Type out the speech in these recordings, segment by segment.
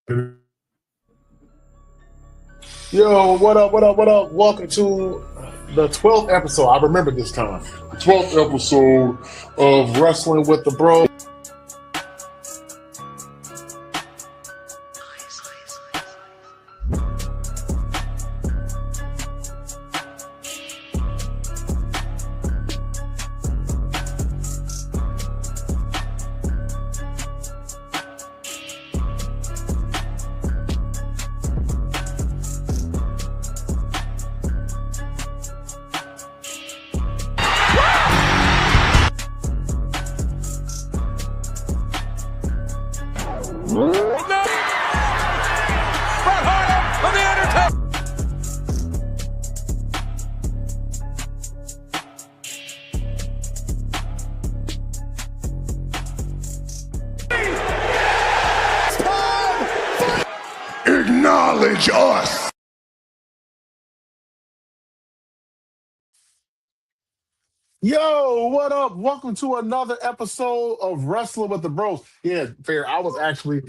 Yo, what up, what up, what up? Welcome to the 12th episode. I remember this time. The 12th episode of Wrestling with the Bros. Acknowledge us. Yo, what up? Welcome to another episode of Wrestling with the Bros. Yeah, fair. I was actually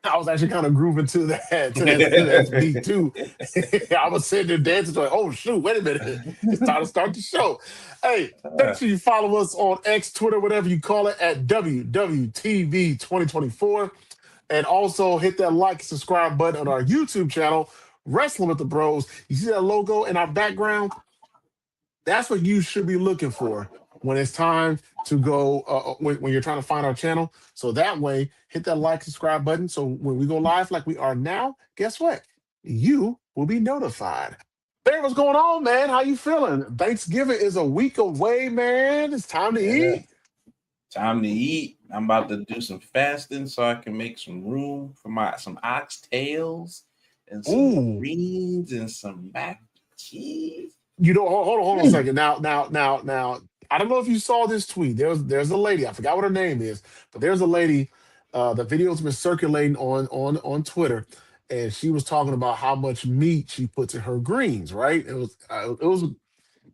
kind of grooving to that beat too. I was sitting there dancing, like, oh shoot, wait a minute, it's time to start the show. Hey, make sure you follow us on X, Twitter, whatever you call it, at WWTV 2024, and also hit that like and subscribe button on our YouTube channel, Wrestling with the Bros. You see that logo in our background? That's what you should be looking for when it's time to go when you're trying to find our channel. So that way, hit that like, subscribe button. So when we go live like we are now, guess what? You will be notified. Hey, what's going on, man? How you feeling? Thanksgiving is a week away, man. It's time to eat. Time to eat. I'm about to do some fasting so I can make some room for some oxtails and some greens and some mac and cheese. You know, hold on a second. Now, I don't know if you saw this tweet. There's a lady, I forgot what her name is, but there's a lady, the video's been circulating on Twitter, and she was talking about how much meat she puts in her greens, right? It was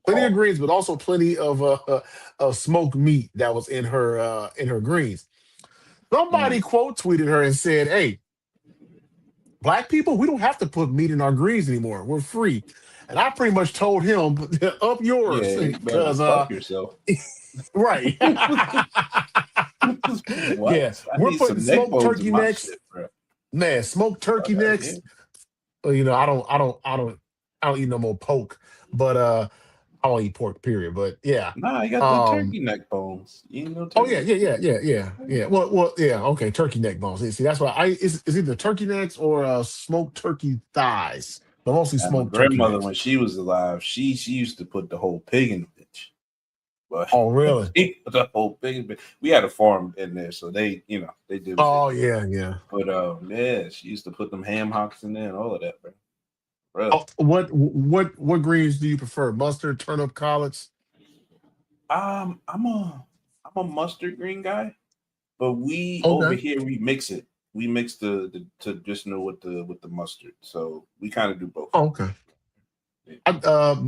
plenty of greens, but also plenty of smoked meat that was in her greens. Somebody quote tweeted her and said, "Hey, Black people, we don't have to put meat in our greens anymore. We're free." And I pretty much told him, up yours. Yeah, because fuck yourself. Right. Yeah. We're putting smoked turkey necks. Man, smoked turkey necks. You know, I don't eat no more pork, but I don't eat pork, period. But yeah. Nah, you got the turkey neck bones. You know, oh yeah. Well, yeah, okay, turkey neck bones. See, that's why it's either turkey necks or smoked turkey thighs. But mostly smoked turkey. My grandmother, necks. when she was alive, she used to put the whole pig in the bitch. But oh really? The whole pig. We had a farm in there, so they did. Oh yeah. But yeah, she used to put them ham hocks in there and all of that, bro. Oh, what greens do you prefer? Mustard, turnip, collards? I'm a mustard green guy, but over here we mix it. We mix the to just know with the mustard, so we kind of do both. Oh, okay.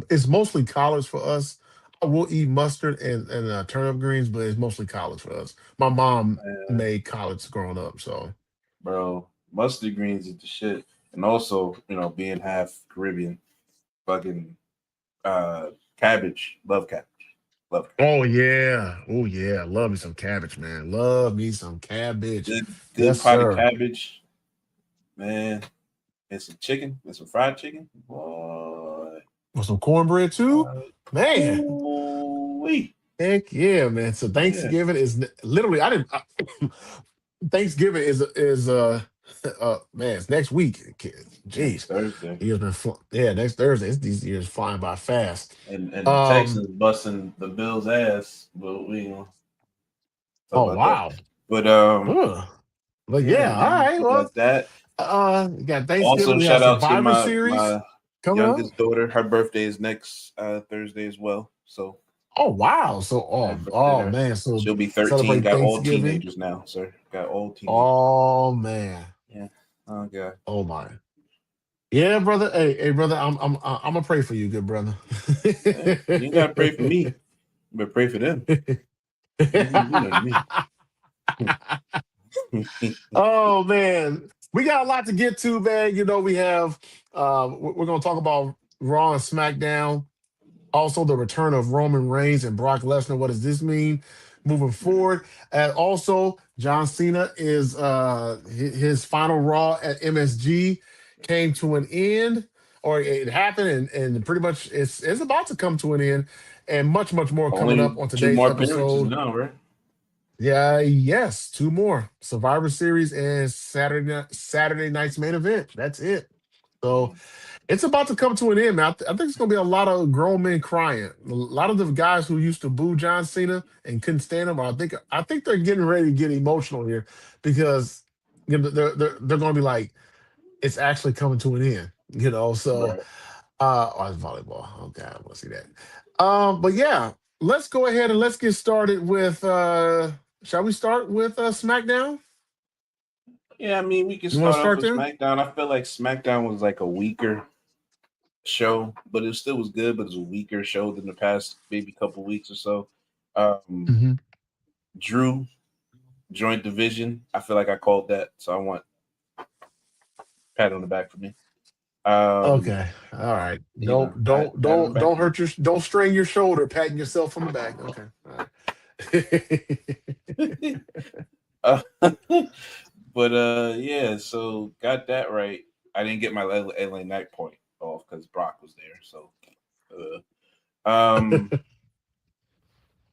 It's mostly collards for us. I will eat mustard and turnip greens, but it's mostly collards for us. My mom made collards growing up, so. Bro, mustard greens is the shit, and also being half Caribbean, fucking cabbage, love cabbage. Oh yeah, love me some cabbage, man. Love me some cabbage. Good pot of cabbage, man, and some chicken, and some fried chicken, boy. With some cornbread too, man. Heck yeah, man. So Thanksgiving is literally. Thanksgiving is man, it's next week. Jeez, Thursday. Next Thursday. These years flying by fast. And Texas busting the Bills' ass, but we. Oh wow! That. But yeah, all right. Well, like that. You got Thanksgiving. Also, shout out to my youngest daughter. Her birthday is next Thursday as well. So. Oh wow! So man, so she'll be 13. Got all teenagers now, sir. Got all teenagers. Oh man. Yeah. Oh god. Oh my. Yeah, brother. Hey, brother. I'm gonna pray for you, good brother. You gotta pray for me, but pray for them. Oh man. we got a lot to get to, man. You know, we have we're going to talk about Raw and SmackDown. Also, the return of Roman Reigns and Brock Lesnar. What does this mean moving forward? And also, John Cena is his final Raw at MSG came to an end, or it happened, and pretty much it's about to come to an end, and much more coming up Only on two today's more appearances episode. now, right? Yeah, yes, two more Survivor Series and Saturday night's main event. That's it. So Mm. it's about to come to an end, man. I think it's going to be a lot of grown men crying. A lot of the guys who used to boo John Cena and couldn't stand him, I think they're getting ready to get emotional here because they're going to be like, it's actually coming to an end, So, Right. it's volleyball. Okay, I want to see that. But yeah, let's go ahead and let's get started with. Shall we start with SmackDown? Yeah, I mean, we can You want to start off start with there? SmackDown. I feel like SmackDown was like a weaker show, but it still was good, but it was a weaker show than the past maybe couple weeks or so. Um, Hmm. Drew joint division. I feel like I called that, so I want pat on the back for me. Um, Okay. All right. you know, pat on the back Don't for me. hurt don't strain your shoulder patting yourself on the back. Okay. All right. uh, but yeah, so got that right. I didn't get my LA Knight point off because Brock was there. So um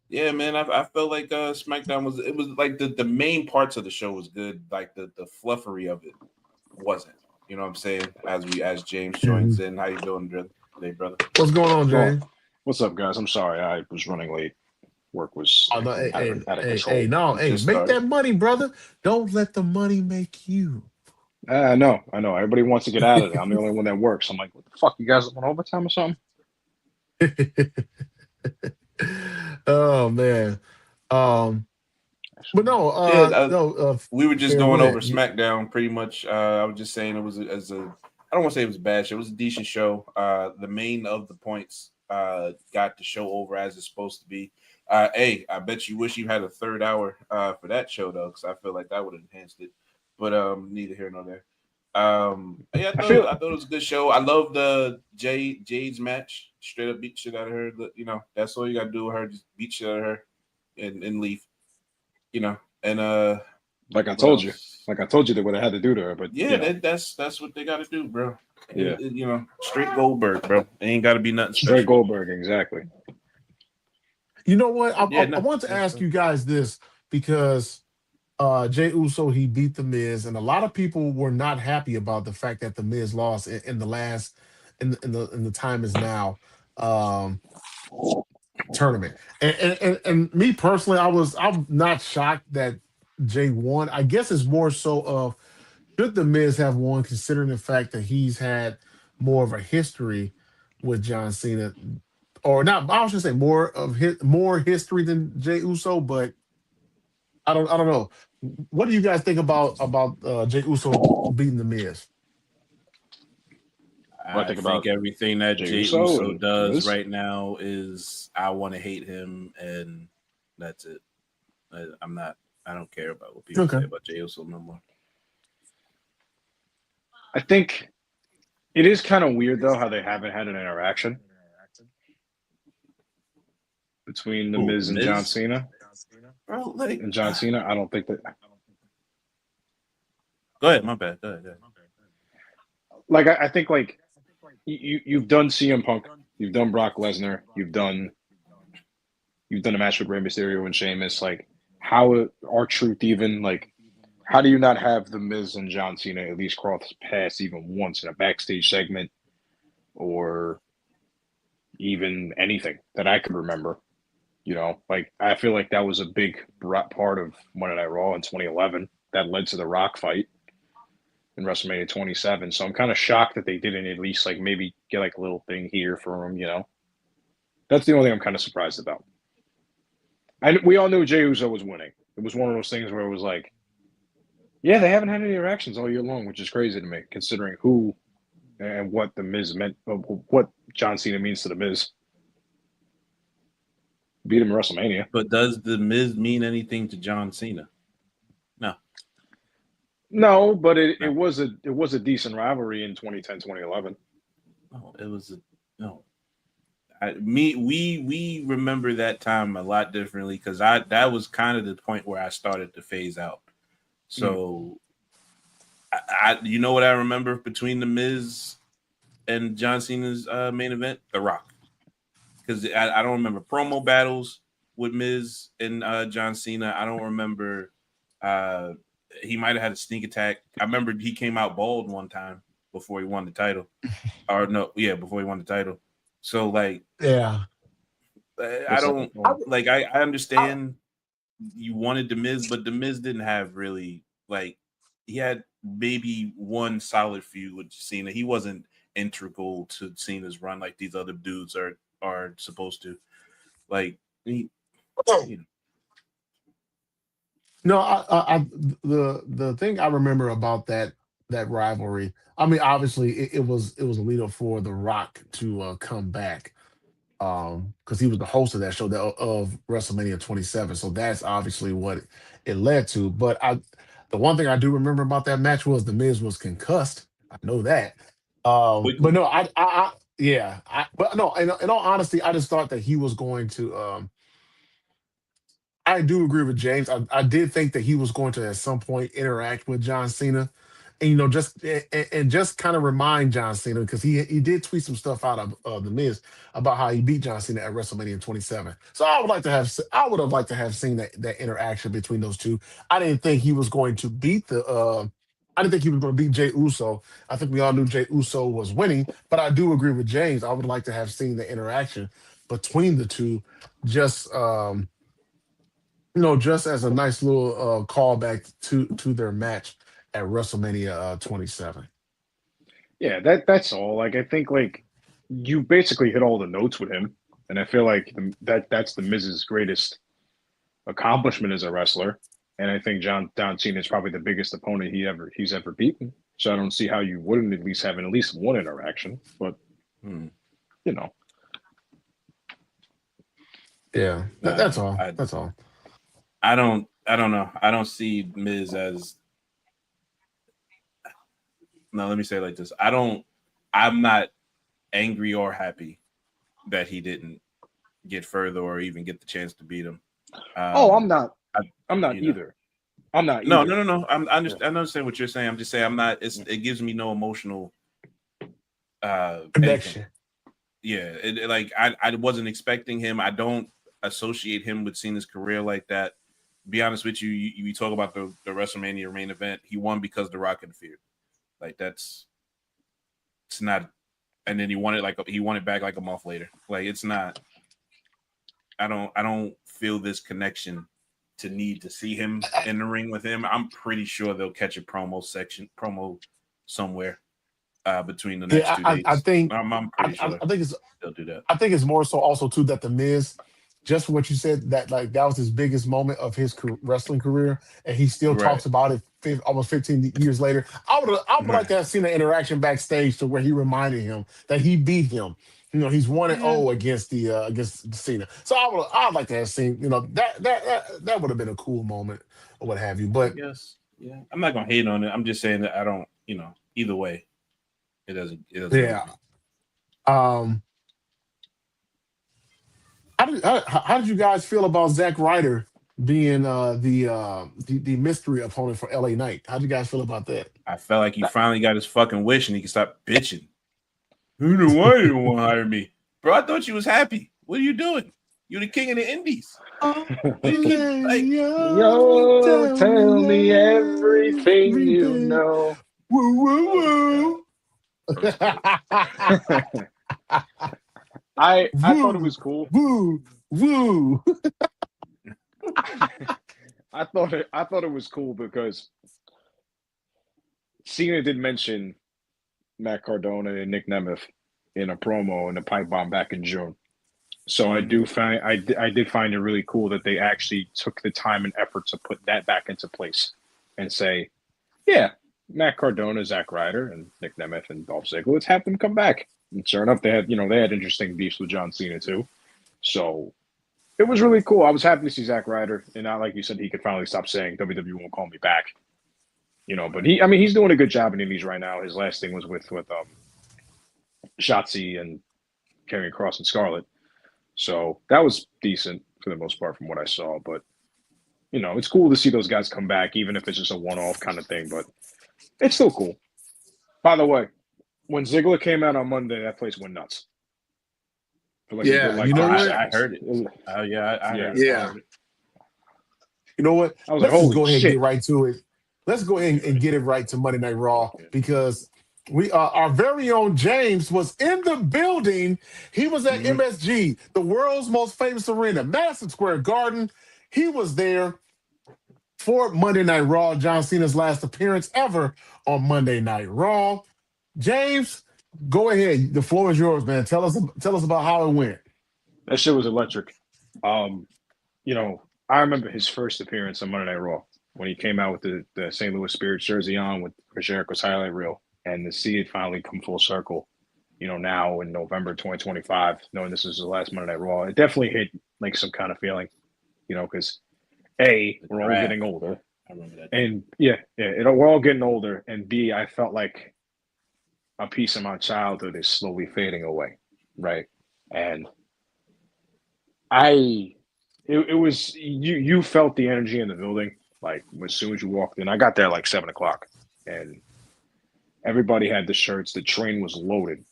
yeah, man, I felt like SmackDown was like the main parts of the show was good. Like the fluffery of it wasn't. You know what I'm saying? As James joins Mhm. in. How you doing, today, brother? What's going on, Well, James? what's up, guys? I'm sorry I was running late. Work was Oh, no, out of hey, control. no, We hey, just make started. that money, brother. Don't let the money make you. I know. Everybody wants to get out of there. I'm the only one that works. I'm like, what the fuck? You guys want overtime or something? Oh man. Um, but no, Yeah, we were just fair, go going over ahead. SmackDown pretty much. I was just saying it was as a I don't want to say it was a bad show. It was a decent show. The main of the points got the show over as it's supposed to be. Hey, I bet you wish you had a third hour for that show though, because I feel like that would have enhanced it. But neither here nor there. Yeah, I feel I thought it was a good show. I love the Jade's match. Straight up beat shit out of her. You know, that's all you gotta do with her. Just beat shit out of her and leave. You know, and like I what told you, else? they would have had to do to her, but Yeah, that's what they got to do, bro. yeah, You know, straight Goldberg, bro. It ain't got to be nothing straight special. Goldberg, exactly. You know what? But yeah, I no, want to ask you guys this because Jay Uso he beat the Miz, and a lot of people were not happy about the fact that the Miz lost in the last in the time is now tournament. And me personally, I'm not shocked that Jay won. I guess it's more so of should the Miz have won, considering the fact that he's had more of a history with John Cena, or not? I should say more history than Jay Uso, but I don't know. What do you guys think about Jay Uso beating the Miz? What I I think think about everything that Jey Jay Uso Uso and does Miz. right now is I want to hate him, and that's it. I'm not. I don't care about what people say Okay. about Jay Uso no more. I think it is kind of weird though how they haven't had an interaction between the Who, the Miz and John Miz? Cena. Bro, like, And John Cena, I don't think that. go ahead. My bad. Go ahead. Go ahead. Like I think like you've done CM Punk, you've done Brock Lesnar, you've done a match with Rey Mysterio and Sheamus. Like how are truth even like? How do you not have the Miz and John Cena at least cross paths even once in a backstage segment or even anything that I could remember? You know, like I feel like that was a big part of Monday Night Raw in 2011 that led to the Rock fight in WrestleMania 27. So I'm kind of shocked that they didn't at least like maybe get like a little thing here for him. You know, that's the only thing I'm kind of surprised about. And we all knew Jey Uso was winning. It was one of those things where it was like, yeah, they haven't had any interactions all year long, which is crazy to me, considering who and what the Miz meant, what John Cena means to the Miz. Beat him in WrestleMania. But does the Miz mean anything to John Cena? No. No, but it No. was a decent rivalry in 2010, 2011. No, it was no. We remember that time a lot differently because that was kind of the point where I started to phase out. So, you know what I remember between the Miz and John Cena's main event, The Rock, because I don't remember promo battles with Miz and John Cena. I don't remember. He might have had a sneak attack. I remember he came out bald one time before he won the title, or no, yeah, before he won the title. So like, Yeah. I don't like. I understand you wanted the Miz, but the Miz didn't have really like. He had maybe one solid feud with Cena. He wasn't integral to Cena's run like these other dudes are supposed to. Like he, you know. No, the thing I remember about that rivalry. I mean, obviously, it was a lead up for The Rock to come back, because he was the host of that show of WrestleMania 27. So that's obviously what it led to. But the one thing I do remember about that match was the Miz was concussed. I know that. But Quickly. no, yeah, but no, in all honesty, I just thought that he was going to. I do agree with James. I did think that he was going to at some point interact with John Cena, and and just kind of remind John Cena, because he did tweet some stuff out of the Miz about how he beat John Cena at WrestleMania 27. So I would have liked to have seen that interaction between those two. I didn't think he was going to beat I didn't think he was going to beat Jay Uso. I think we all knew Jay Uso was winning, but I do agree with James. I would like to have seen the interaction between the two, just just as a nice little callback to their match at WrestleMania 27. Yeah, that's all. Like I think like you basically hit all the notes with him, and I feel like that's the Miz's greatest accomplishment as a wrestler. And I think John Cena is probably the biggest opponent he's ever beaten. So I don't see how you wouldn't at least have at least one interaction. But you know, Yeah, that's all. That's all. I don't know. I don't see Miz as. No, let me say it like this. I'm not angry or happy that he didn't get further or even get the chance to beat him. I'm not either. I'm not No, either. no. I understand what you're saying. I'm just saying I'm not. It gives me no emotional connection. Yeah, like I wasn't expecting him. I don't associate him with Cena's career like that. Be honest with you, you talk about the WrestleMania main event. He won because The Rock interfered. Like it's not. And then he won it back like a month later. Like it's not. I don't feel this connection to need to see him in the ring with him. I'm pretty sure they'll catch a promo somewhere between the next 2 days. I think I'm pretty sure I think they'll do that. I think it's more so also too that the Miz, just what you said, that like that was his biggest moment of his wrestling career, and he still talks about it almost 15 years later. I would like to have seen an interaction backstage to where he reminded him that he beat him. He's 1-0 against Cena. So I'd like to have seen, that would have been a cool moment or what have you. But yes, yeah, I'm not gonna hate on it. I'm just saying that I don't, either way, it doesn't. Yeah. How did you guys feel about Zack Ryder being the mystery opponent for LA Knight? How did you guys feel about that? I felt like he finally got his fucking wish and he can stop bitching. Who knew why you don't want to hire me? Bro, I thought you was happy. What are you doing? You're the king of the indies. Yo, tell me everything you know. Woo, woo, woo. I thought it was cool. Woo, woo. I thought it was cool because Cena did mention Matt Cardona and Nick Nemeth in a promo in the pipe bomb back in June. So I did find it really cool that they actually took the time and effort to put that back into place and say, yeah, Matt Cardona, Zack Ryder, and Nick Nemeth and Dolph Ziggler, let's have them come back. And sure enough, they had interesting beefs with John Cena too. So it was really cool. I was happy to see Zack Ryder, and not like you said, he could finally stop saying WWE won't call me back. But he's doing a good job in Indies right now. His last thing was with Shotzi and Karrion Kross and Scarlett. So that was decent for the most part from what I saw. But, it's cool to see those guys come back, even if it's just a one-off kind of thing. But it's still cool. By the way, when Ziggler came out on Monday, that place went nuts. Like you know what? I heard it. I heard it. Yeah. You know what? Let's just go ahead and get right to it. Let's go ahead and get it right to Monday Night Raw because our very own James was in the building. He was at MSG, the world's most famous arena, Madison Square Garden. He was there for Monday Night Raw, John Cena's last appearance ever on Monday Night Raw. James, go ahead. The floor is yours, man. Tell us about how it went. That shit was electric. I remember his first appearance on Monday Night Raw when he came out with the St. Louis Spirits jersey on with Jericho's highlight reel, and to see it finally come full circle, now in November 2025, knowing this is the last Monday Night Raw, it definitely hit like some kind of feeling, because A, we're all getting older. I remember that. And we're all getting older, and B, I felt like a piece of my childhood is slowly fading away, right? And it was you felt the energy in the building like as soon as you walked in. I got there like 7:00, and everybody had the shirts. The train was loaded,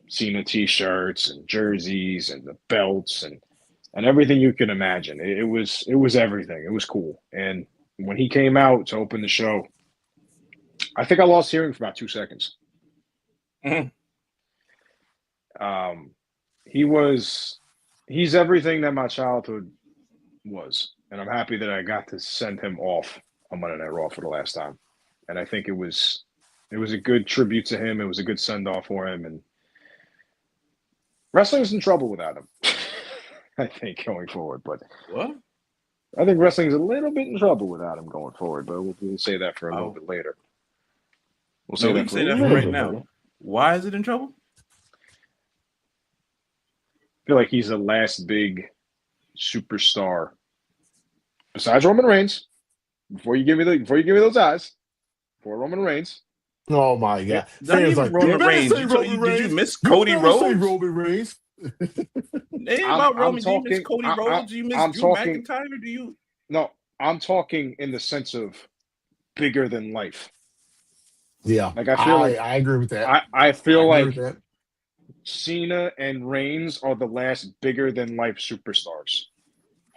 Cena t-shirts and jerseys and the belts and everything you can imagine. It was everything. It was cool. And when he came out to open the show, I think I lost hearing for about 2 seconds. He's everything that my childhood was, and I'm happy that I got to send him off on Monday Night Raw for the last time. And I think it was a good tribute to him. It was a good send off for him, and wrestling's in trouble without him. I think going forward, but what? I think wrestling's a little bit in trouble without him going forward. But we'll say that for a little bit later. We'll say that for right now. Why is it in trouble? I feel like he's the last big superstar besides Roman Reigns. Before you give me those eyes, before Roman Reigns. Oh my God! Roman Reigns. Did you miss Cody Rhodes? Roman Reigns. Name about Roman. Do you miss Cody Rhodes? Do you miss Drew McIntyre? Do you? No, I'm talking in the sense of bigger than life. Yeah, like I agree with that. I feel like Cena and Reigns are the last bigger than life superstars.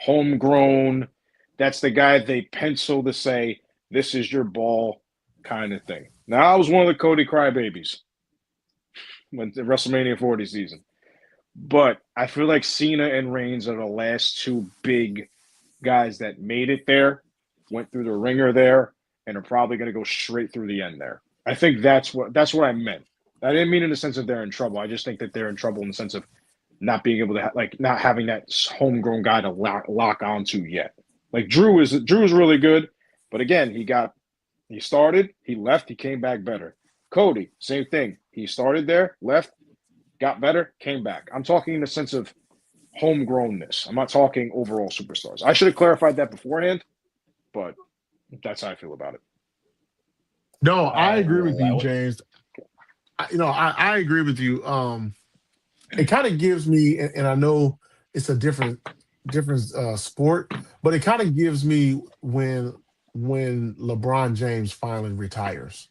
Homegrown. That's the guy they pencil to say, this is your ball kind of thing. Now, I was one of the Cody crybabies when the WrestleMania 40 season. But I feel like Cena and Reigns are the last two big guys that made it there, went through the ringer there, and are probably going to go straight through the end there. I think that's what I meant. I didn't mean in the sense of they're in trouble. I just think that they're in trouble in the sense of not being able to not having that homegrown guy to lock onto yet. Like Drew is really good, but again, he started, he left, he came back better. Cody, same thing. He started there, left, got better, came back. I'm talking in the sense of homegrownness. I'm not talking overall superstars. I should have clarified that beforehand, but that's how I feel about it. No, I agree with you, James. I agree with you. It kind of gives me, and I know it's a different sport, but it kind of gives me when LeBron James finally retires,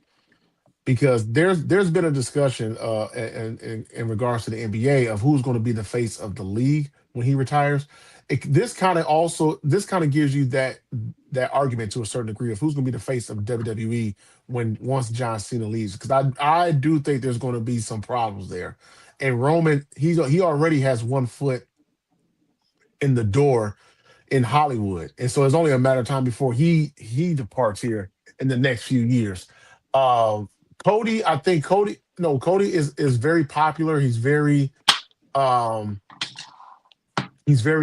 because there's been a discussion in regards to the NBA of who's going to be the face of the league when he retires. This kind of gives you that argument to a certain degree of who's going to be the face of WWE once John Cena leaves, because I do think there's going to be some problems there. And Roman, he already has one foot in the door in Hollywood, and so it's only a matter of time before he departs here in the next few years. Cody, I think Cody is very popular. He's very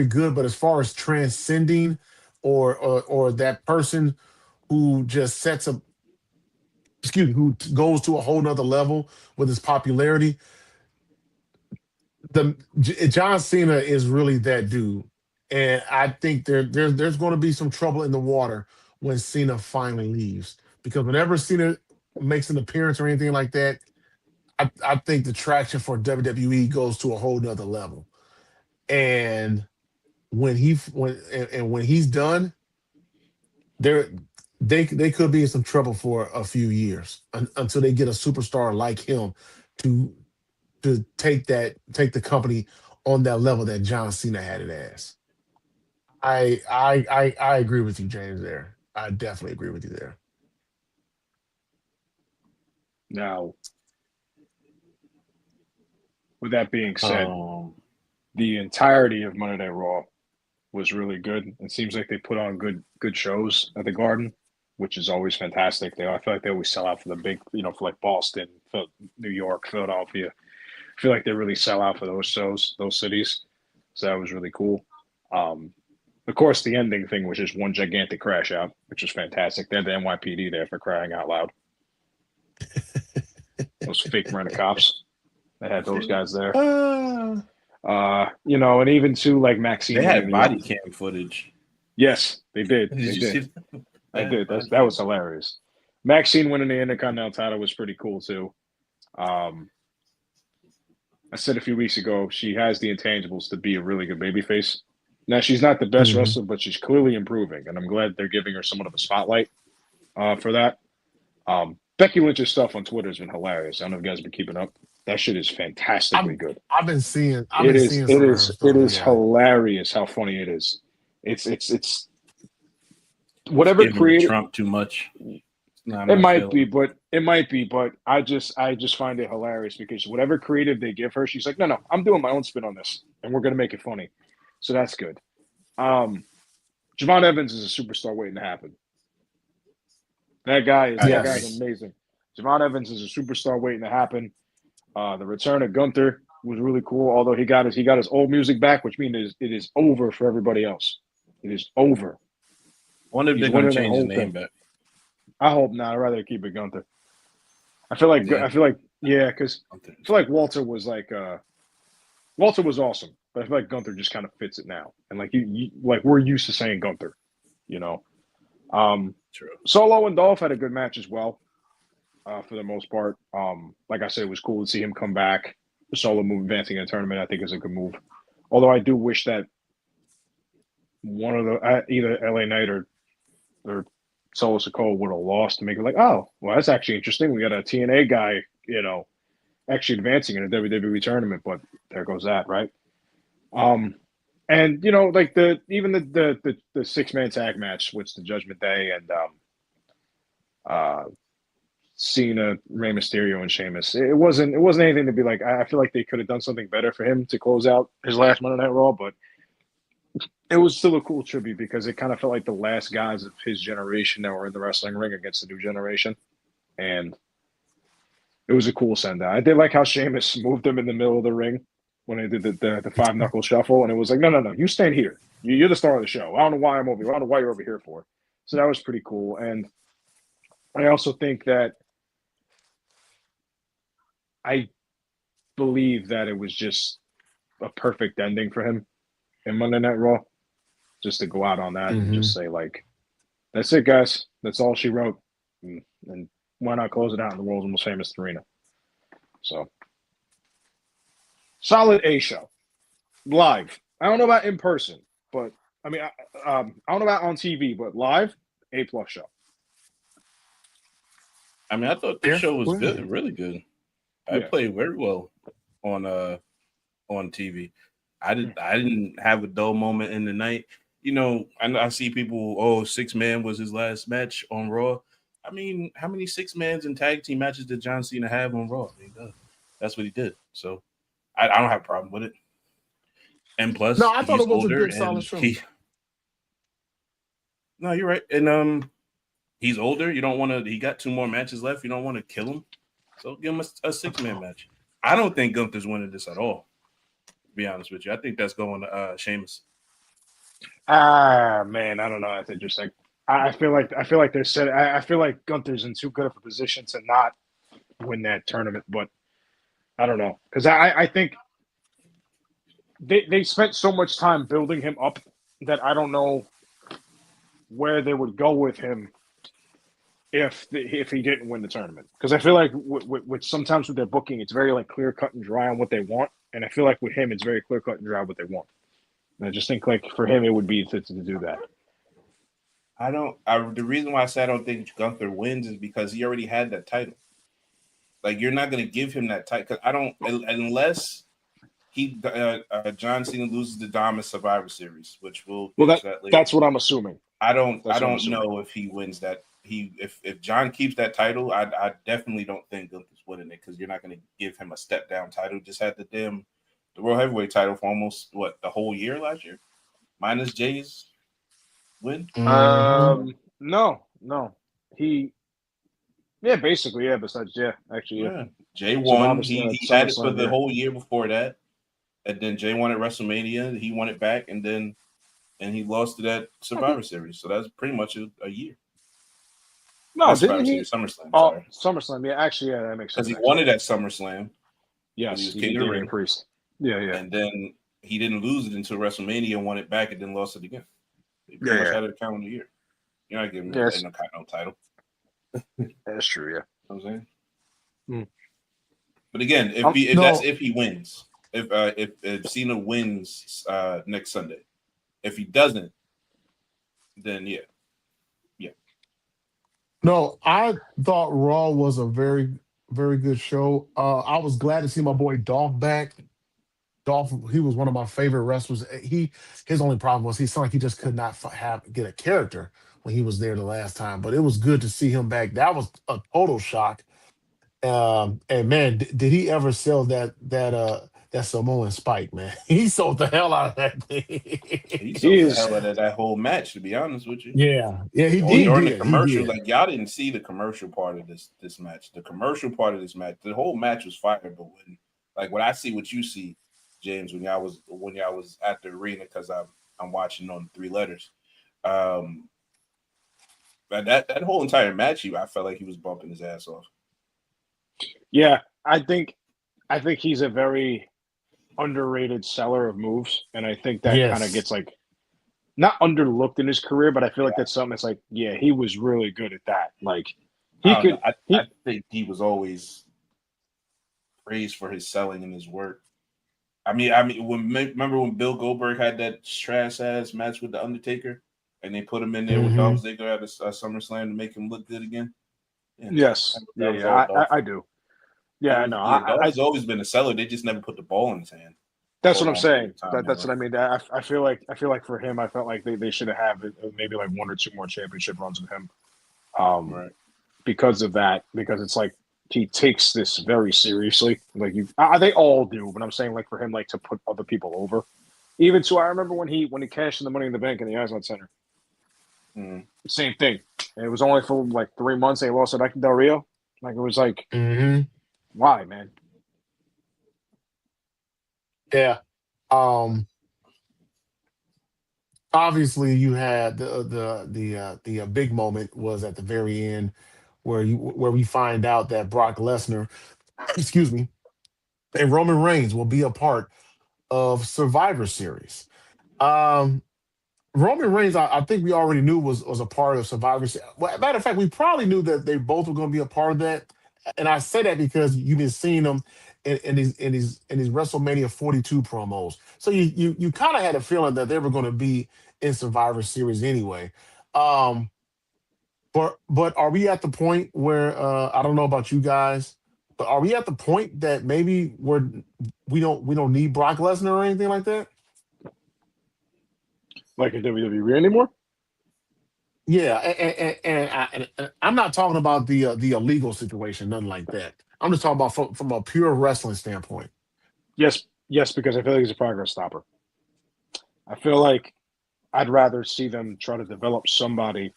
good, but as far as transcending or that person who just who goes to a whole nother level with his popularity, John Cena is really that dude. And I think there's going to be some trouble in the water when Cena finally leaves, because whenever Cena makes an appearance or anything like that, I think the traction for WWE goes to a whole nother level. And when he's done, they're they could be in some trouble for a few years until they get a superstar like him to take the company on that level that John Cena had it as. I agree with you, James. There, I definitely agree with you there. Now, with that being said, the entirety of Monday Night Raw was really good. It seems like they put on good shows at the Garden, which is always fantastic. I feel like they always sell out for the big, for like Boston, New York, Philadelphia. I feel like they really sell out for those shows, those cities. So that was really cool. Of course, the ending thing was just one gigantic crash out, which was fantastic. They had the NYPD there for crying out loud. Those fake rent cops. They had those guys there. And even too, like Maxine. They had body cam footage. Yes, they did. They did. I did. That was hilarious. Maxine winning the Intercontinental title was pretty cool too. I said a few weeks ago she has the intangibles to be a really good babyface. Now she's not the best wrestler, but she's clearly improving, and I'm glad they're giving her somewhat of a spotlight for that. Becky Lynch's stuff on Twitter has been hilarious. I don't know if you guys have been keeping up. That shit is fantastically good. I've been seeing. It is hilarious how funny it is. It's whatever creative Trump too much. It might be, but I just find it hilarious because whatever creative they give her, she's like, no, I'm doing my own spin on this, and we're gonna make it funny. So that's good. Javon Evans is a superstar waiting to happen. That guy is amazing. Javon Evans is a superstar waiting to happen. The return of Gunther was really cool, although he got his old music back, which means it is over for everybody else. It is over. I wonder if they're going to change his name back. I hope not. I'd rather keep it Gunther. I feel like because I feel like Walter was awesome, but I feel like Gunther just kind of fits it now, and like you like we're used to saying Gunther, True. Solo and Dolph had a good match as well, for the most part. Like I said, it was cool to see him come back. The Solo move advancing in a tournament, I think, is a good move. Although I do wish that one of the either LA Knight or Solo Sikoa would have lost to make it like, oh, well, that's actually interesting. We got a TNA guy, actually advancing in a WWE tournament, but there goes that, right? And like the 6-man tag match, which the Judgment Day and Cena, Rey Mysterio, and Sheamus. It wasn't anything to be like. I feel like they could have done something better for him to close out his last Monday Night Raw, but it was still a cool tribute because it kind of felt like the last guys of his generation that were in the wrestling ring against the new generation, and it was a cool send out. I did like how Sheamus moved him in the middle of the ring when they did the 5-knuckle shuffle, and it was like, no, you stand here. You're the star of the show. I don't know why I'm over here. I don't know why you're over here for. So that was pretty cool, and I also think that I believe that it was just a perfect ending for him in Monday Night Raw, just to go out on that and just say, like, that's it, guys. That's all she wrote. And why not close it out in the world's most famous arena? So, solid A show. Live. I don't know about in person, but, I mean, I don't know about on TV, but live, A+ show. I mean, I thought the show was good, really good. I played very well on TV. I didn't have a dull moment in the night. I see people, 6-man was his last match on Raw. I mean, how many 6-mans and tag team matches did John Cena have on Raw? That's what he did. So I don't have a problem with it. And plus, no, I thought it was a good solid show. No, you're right. And he's older. You don't want to. He got 2 more matches left. You don't want to kill him. So give him a 6-man match. I don't think Gunther's winning this at all. To be honest with you, I think that's going to Sheamus. Man, I don't know. That's interesting. I feel like they're set. I feel like Gunther's in too good of a position to not win that tournament, but I don't know because I think they spent so much time building him up that I don't know where they would go with him if he didn't win the tournament, because I feel like with sometimes with their booking, it's very like clear cut and dry on what they want, and I feel like with him, it's very clear cut and dry what they want. And I just think like for him, it would be to do that. The reason why I said I don't think Gunther wins is because he already had that title. Like you're not going to give him that title. I don't unless John Cena loses the Diamond Survivor Series, which will that's what I'm assuming. I don't know if he wins that. If John keeps that title, I definitely don't think Gunther's winning it because you're not going to give him a step down title. Just had the World Heavyweight title for almost the whole year last year, minus Jay's win. No, basically, besides actually, Jay won. He had it for the whole year before that, and then Jay won at WrestleMania. He won it back, and he lost to that Survivor Series. So that's pretty much a year. No, didn't he? SummerSlam. Oh, SummerSlam. Yeah, actually, that makes sense. Because he won it at SummerSlam. Yes, he was King of the Ring. Priest. Yeah. And then he didn't lose it until WrestleMania and won it back and then lost it again. He pretty much had it a calendar year. You're not giving him no title. That's true, yeah. You know what I'm saying? But again, if he wins, if Cena wins next Sunday, if he doesn't, then yeah. No, I thought Raw was a very, very good show. I was glad to see my boy Dolph back. Dolph, he was one of my favorite wrestlers. His only problem was he seemed like he just could not get a character when he was there the last time. But it was good to see him back. That was a total shock. And man, did he ever sell that Samoan Spike, man? He sold the hell out of that thing. He sold the hell out of that whole match, to be honest with you. Yeah, he did. During the commercial, like y'all didn't see the commercial part of this match. The commercial part of this match, the whole match was fire. But when I see what you see, James, when y'all was at the arena, because I'm watching on 3 letters. That whole entire match, I felt like he was bumping his ass off. Yeah, I think he's a very underrated seller of moves, and I think that kind of gets like not underlooked in his career, but I feel like that's something that's like, yeah, he was really good at that. Like I think he was always praised for his selling and his work. I mean, remember when Bill Goldberg had that trash ass match with the Undertaker, and they put him in there with Dolph Ziggler at a SummerSlam to make him look good again? Yeah. Yes, I do. Yeah, no, he's always been a seller. They just never put the ball in his hand. That's what I'm saying. That's what I mean. I feel like for him, I felt like they should have maybe like 1 or 2 more championship runs with him. Right. Because of that, because it's like he takes this very seriously. Like they all do, but I'm saying like for him, like to put other people over. Even so, I remember when he cashed in the Money in the Bank in the Izod Center. Same thing. And it was only for like 3 months. They lost it back to Del Rio. Like it was like, why, man? Yeah. Obviously, you had the big moment was at the very end where we find out that Brock Lesnar, excuse me, and Roman Reigns will be a part of Survivor Series. Roman Reigns, I think we already knew was a part of Survivor Series. Well, matter of fact, we probably knew that they both were going to be a part of that. And I say that because you've been seeing them in these WrestleMania 42 promos. So you kind of had a feeling that they were going to be in Survivor Series anyway. But are we at the point where I don't know about you guys, but are we at the point that maybe we don't need Brock Lesnar or anything like that? Like in WWE anymore? Yeah, and I'm not talking about the illegal situation, nothing like that. I'm just talking about from a pure wrestling standpoint. Yes, because I feel like he's a progress stopper. I feel like I'd rather see them try to develop somebody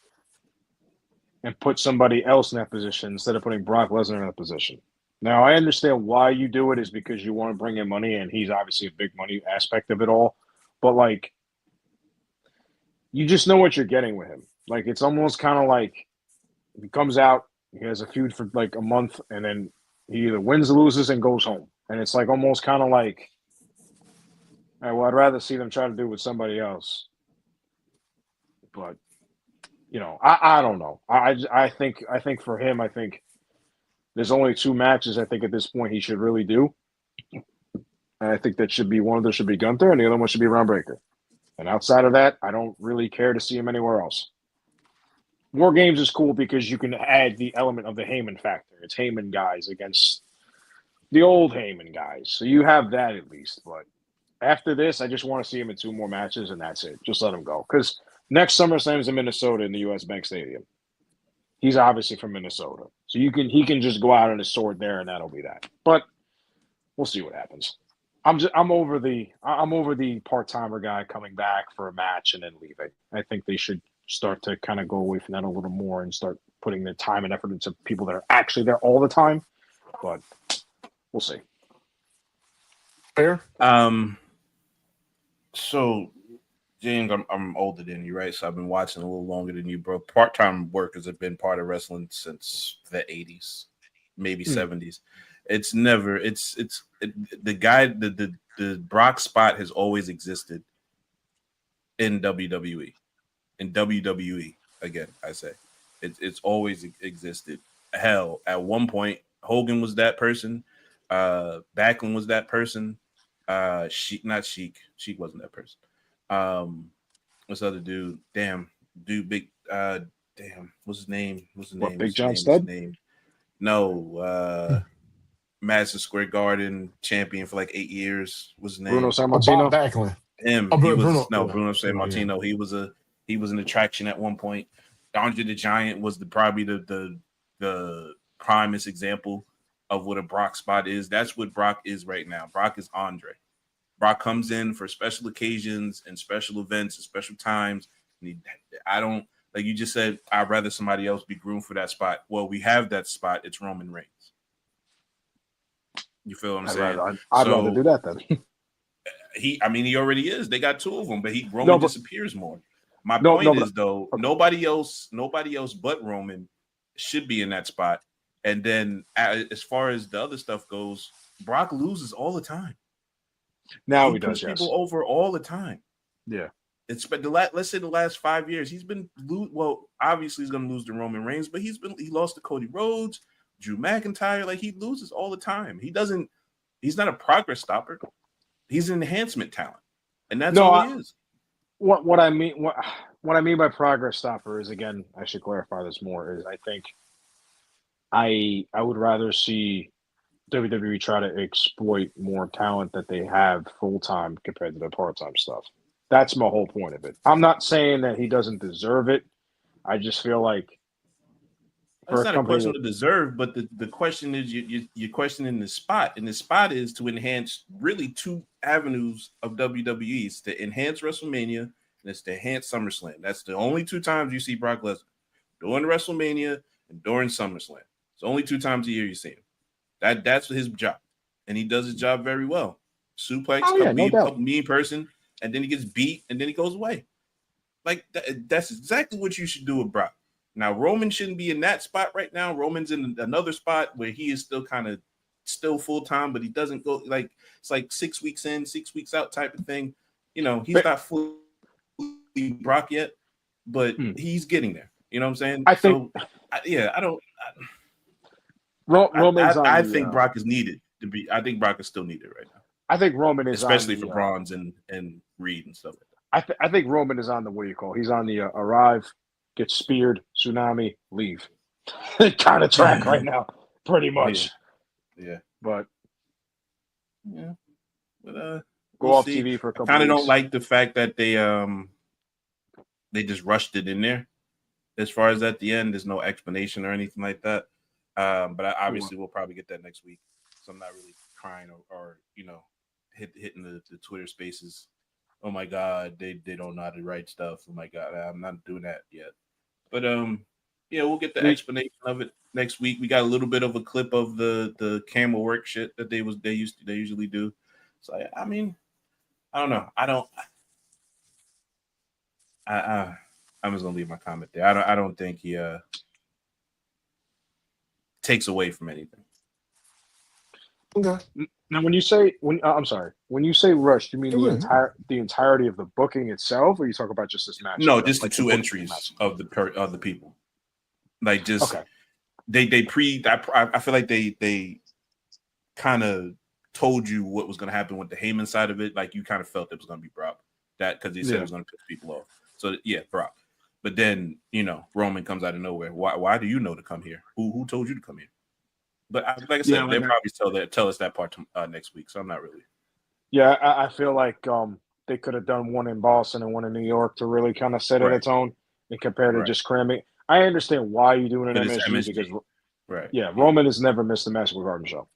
and put somebody else in that position instead of putting Brock Lesnar in that position. Now, I understand why you do it is because you want to bring in money, and he's obviously a big money aspect of it all. But, like, you just know what you're getting with him. Like, it's almost kind of like he comes out, he has a feud for, like, a month, and then he either wins or loses and goes home. And it's, like, almost kind of like, all right, well, I'd rather see them try to do it with somebody else. But, I don't know. I think for him, I think there's only 2 matches I think at this point he should really do. And I think that should be one of them should be Gunther and the other one should be Ron Breakker. And outside of that, I don't really care to see him anywhere else. War Games is cool because you can add the element of the Heyman factor. It's Heyman guys against the old Heyman guys. So you have that at least. But after this, I just want to see him in 2 more matches, and that's it. Just let him go. Because next SummerSlam is in Minnesota in the U.S. Bank Stadium. He's obviously from Minnesota. So he can just go out on his sword there, and that'll be that. But we'll see what happens. I'm over the part-timer guy coming back for a match and then leaving. I think they should start to kind of go away from that a little more and start putting their time and effort into people that are actually there all the time. But we'll see. Fair. So James, I'm older than you, right? So I've been watching a little longer than you, bro. Part-time workers have been part of wrestling since the 80s, maybe 70s. It's never the guy the Brock spot has always existed in WWE. In WWE, again, I say it's always existed. Hell, at one point Hogan was that person, Backlund was that person, Sheik wasn't that person. What's the other dude? Big what's his name? Big John Studd? No, Madison Square Garden champion for like 8 years. What's his name? Bruno Sammartino. Bob Backlund. Him. Bruno Sammartino. Yeah. He was an attraction at one point. Andre the Giant was probably the primest example of what a Brock spot is. That's what Brock is right now. Brock is Andre. Brock comes in for special occasions and special events and special times. And I don't, like you just said, I'd rather somebody else be groomed for that spot. Well, we have that spot. It's Roman Reigns. You feel what I'm saying? I'd rather do that then. He already is. They got 2 of them, but Roman disappears more. My point is, though, nobody else but Roman should be in that spot. And then as far as the other stuff goes, Brock loses all the time. Now he puts does people over all the time. Yeah. It's but let's say the last 5 years, he's been obviously he's going to lose to Roman Reigns, but he lost to Cody Rhodes, Drew McIntyre. Like, he loses all the time. He's not a progress stopper. He's an enhancement talent, and that's all he is. What I mean by progress stopper is, again, I should clarify this more, is I think I would rather see WWE try to exploit more talent that they have full time compared to the part time stuff. That's my whole point of it. I'm not saying that he doesn't deserve it. I just feel like it's not a question of deserve, but the question is you're questioning the spot, and the spot is to enhance really 2 avenues of WWE. It's to enhance WrestleMania and it's to enhance SummerSlam. That's the only 2 times you see Brock Lesnar, during WrestleMania and during SummerSlam. It's only 2 times a year you see him. That's his job, and he does his job very well. Suplex, mean person, and then he gets beat, and then he goes away. Like that's exactly what you should do with Brock. Now, Roman shouldn't be in that spot right now. Roman's in another spot where he is still full-time, but he doesn't go, like, it's like 6 weeks in, 6 weeks out type of thing. He's not fully Brock yet, but he's getting there. You know what I'm saying? I think Brock is needed to be. I think Brock is still needed right now. I think Roman is especially for Bronze and Reed and stuff like that. I think Roman is on the he's on the arrive, get speared, tsunami, leave kind of track right now, pretty much. Yeah. But go off TV for a couple. I kind of don't like the fact that they just rushed it in there. As far as at the end, there's no explanation or anything like that. But I obviously we'll probably get that next week. So I'm not really crying or hitting the Twitter spaces. Oh my God, they don't know how to write stuff. Oh my God, I'm not doing that yet. But we'll get the explanation of it next week. We got a little bit of a clip of the camera work shit that they usually do. So I don't know. I'm just gonna leave my comment there. I don't think he takes away from anything. Okay. Now, when you say when you say rush, you mean the entirety of the booking itself, or you talk about just this match? No, just the like two booking entries of the people. Like just okay. I feel like they kind of told you what was going to happen with the Heyman side of it. Like you kind of felt it was going to be Brock, that because he said it was going to piss people off. So yeah, Brock. But then Roman comes out of nowhere. Why do you know to come here? Who told you to come here? But like I said, they'll probably tell us that part next week. So I'm not really. Yeah, I feel like they could have done one in Boston and one in New York to really kind of set it a tone and compare to just cramming. I understand why you're doing an MSG because Roman has never missed a Madison Garden show.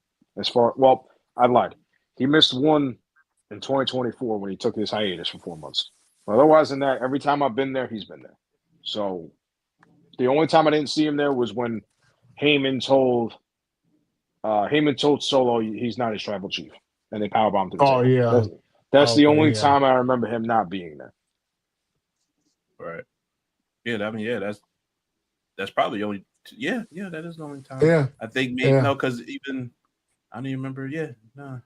I lied. He missed one in 2024 when he took his hiatus for 4 months. But otherwise than that, every time I've been there, he's been there. So the only time I didn't see him there was when Heyman told Solo he's not his tribal chief, and they powerbombed him. Oh yeah, that's the only time I remember him not being there. Right. Yeah, I mean, that's probably the only. Yeah, that is the only time. Yeah, I think maybe no, because even I don't even remember. Yeah, no,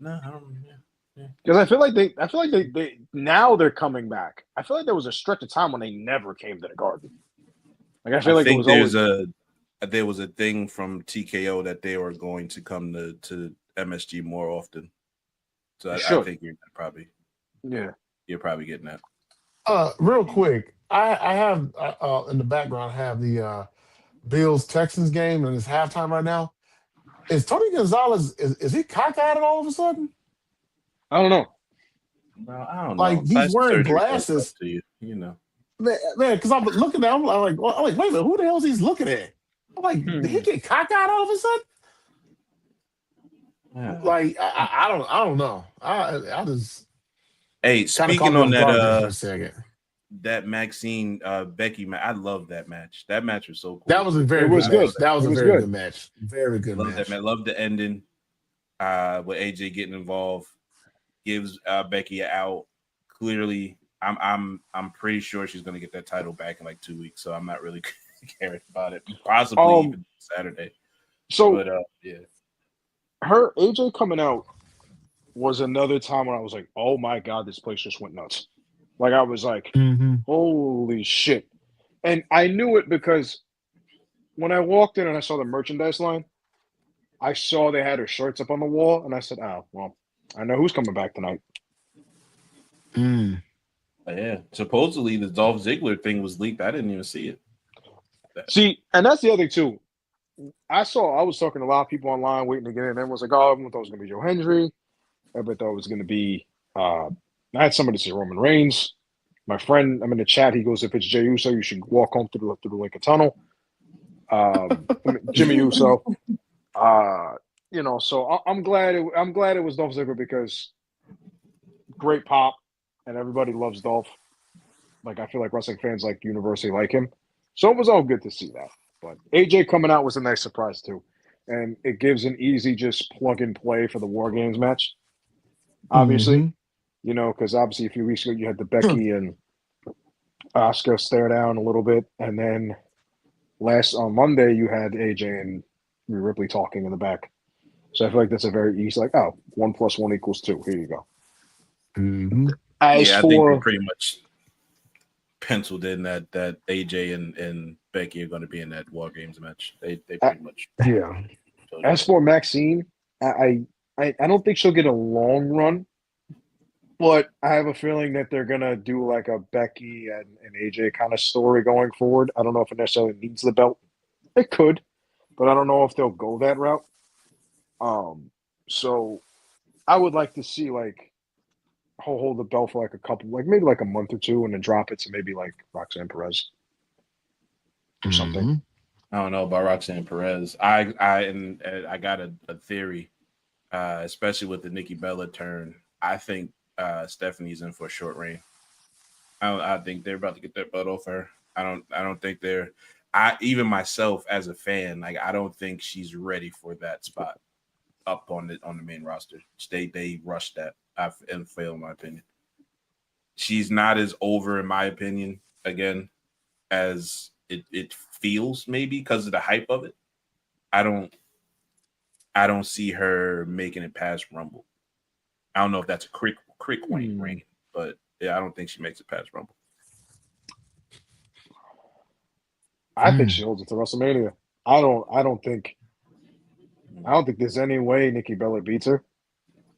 I don't. Yeah. Because I feel like they now they're coming back. I feel like there was a stretch of time when they never came to the Garden. Like I feel like think there was a thing from TKO that they were going to come to MSG more often. So I think you're probably you're probably getting that. Real quick, I have in the background I have the Bills Texans game and it's halftime right now. Is Tony Gonzalez is he cockeyed all of a sudden? I don't know. Well, I don't know. Like he's wearing glasses. To you, Man, because I'm looking at him, I'm like, wait a minute, who the hell is he looking at? I'm like, did he get cockeyed all of a sudden? Yeah. Like I don't know. I just speaking on that for a second. That Maxine Becky match, I love that match. That match was so cool. That was a very good match. That was a very good match. Very good match. Love the ending with AJ getting involved, gives Becky an out. Clearly, I'm pretty sure she's gonna get that title back in like 2 weeks, so I'm not really caring about it. Possibly even Saturday. So but her AJ coming out was another time when I was like, oh my God, this place just went nuts. Like I was like, holy shit. And I knew it because when I walked in and I saw the merchandise line, I saw they had her shirts up on the wall, and I said, oh, well, I know who's coming back tonight. Yeah. Supposedly the Dolph Ziggler thing was leaked. I didn't even see it. See, and that's the other thing too. I was talking to a lot of people online waiting to get in. Everyone was like, oh, everyone thought it was going to be Joe Hendry. Everybody thought it was going to be I had somebody say Roman Reigns. My friend, I'm in the chat. He goes, if it's Jey Uso, you should walk home through the Lincoln Tunnel. Jimmy Uso. So I'm glad it was Dolph Ziggler because great pop and everybody loves Dolph. Like I feel like wrestling fans like universally like him. So it was all good to see that. But AJ coming out was a nice surprise too. And it gives an easy just plug and play for the War Games match. Obviously. Because obviously a few weeks ago you had the Becky and Asuka stare down a little bit. And then on Monday you had AJ and Rhea Ripley talking in the back. So I feel like that's a very easy, 1 + 1 = 2. Here you go. I think we pretty much penciled in that AJ and Becky are going to be in that War Games match. They pretty much. Yeah. As for Maxine, I don't think she'll get a long run, but I have a feeling that they're going to do like a Becky and AJ kind of story going forward. I don't know if it necessarily needs the belt. It could, but I don't know if they'll go that route. So I would like to see hold the belt for a couple, maybe a month or two, and then drop it to maybe Roxanne Perez or something. I don't know about Roxanne Perez. I got a theory, especially with the Nikki Bella turn. I think Stephanie's in for a short reign. I think they're about to get their butt off her. I don't think they're. Even myself as a fan, I don't think she's ready for that spot up on the main roster. They rushed that. And failed in my opinion. She's not as over, in my opinion, again, as it feels maybe because of the hype of it. I I don't see her making it past Rumble. I don't know if that's a quick ring, but yeah, I don't think she makes it past Rumble. I think she holds it to WrestleMania. I don't think there's any way Nikki Bella beats her.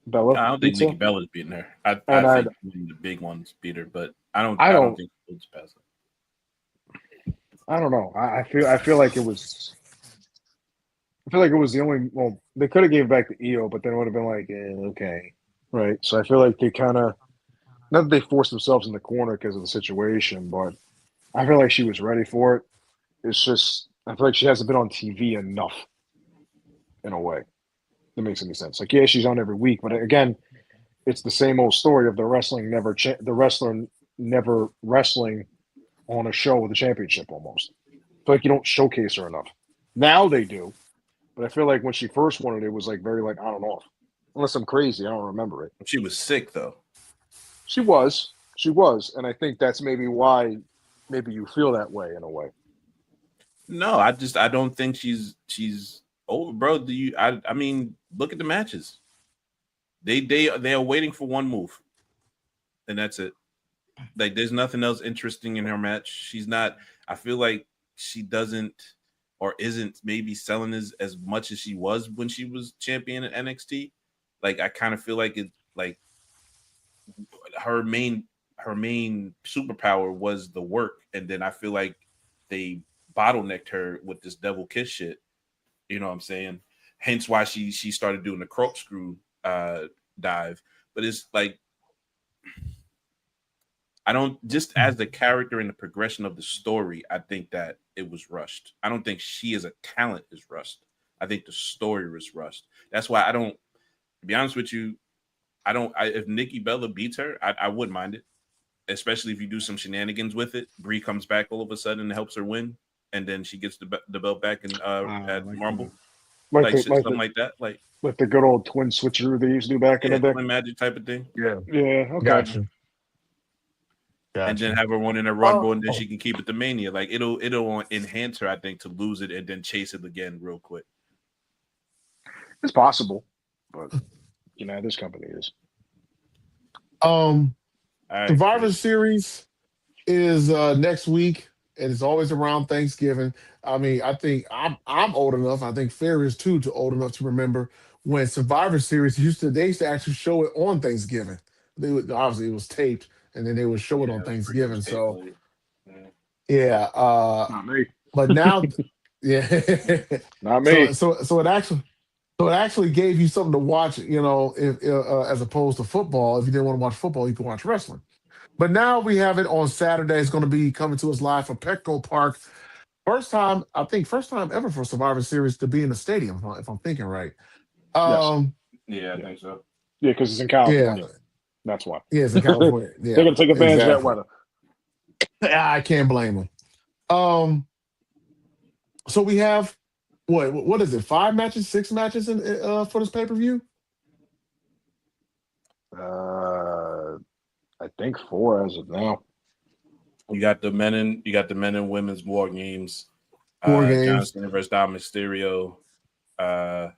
I don't think Nikki Bella's beating her. I think the big ones beat her, but I don't think she holds past her. I don't know. I feel like it was. I feel like it was the only. Well, they could have gave it back to Io, but then it would have been like, okay, right. So I feel like they kind of, not that they forced themselves in the corner because of the situation, but I feel like she was ready for it. It's just I feel like she hasn't been on TV enough, in a way. That makes any sense. Like, yeah, she's on every week, but again, it's the same old story of the wrestler never wrestling on a show with a championship almost. I feel like you don't showcase her enough. Now they do, but I feel like when she first won it was like very like on and off. Unless I'm crazy, I don't remember it. She was sick though. She was, and I think that's maybe why you feel that way in a way. No, I don't think she's over, bro. I mean, look at the matches. They are waiting for one move, and that's it. Like, there's nothing else interesting in her match. She's not. I feel like she doesn't or isn't maybe selling as much as she was when she was champion at NXT. Like, I kind of feel like it. Like, her main superpower was the work, and then I feel like they bottlenecked her with this devil kiss shit. You know what I'm saying? Hence why she started doing the corkscrew dive. But it's like, I don't, just as the character and the progression of the story, I think that it was rushed. I don't think she as a talent is rushed. I think the story was rushed. That's why I don't, to be honest with you, if Nikki Bella beats her, I wouldn't mind it. Especially if you do some shenanigans with it. Brie comes back all of a sudden and helps her win. And then she gets the belt back in at Rumble. Something like that. Like the good old twin switcheroo they used to do back in the day. Twin magic type of thing. Yeah. Okay. Gotcha. And then have her win in a Rumble, and then she can keep it to Mania. Like, it'll enhance her, I think, to lose it and then chase it again real quick. It's possible, but this company is. Survivor Series is next week, and it's always around Thanksgiving. I mean, I think I'm old enough. I think Fair is too old enough to remember when Survivor Series used to actually show it on Thanksgiving. Obviously it was taped, and then they would show it on Thanksgiving. So, yeah. Not me. But now, yeah, not me. So it actually gave you something to watch. If as opposed to football. If you didn't want to watch football, you could watch wrestling. But now we have it on Saturday. It's going to be coming to us live from Petco Park. First time ever for Survivor Series to be in the stadium, if I'm thinking right. Yeah, I think so. Yeah, because it's in California. Yeah. That's why. Yeah, it's in California. Yeah, they're going to take advantage of that weather. I can't blame them. So we have, what is it, 5 matches, 6 matches for this pay-per-view? I think 4 as of now. You got the men and women's war games. John Cena versus Dominic Mysterio. I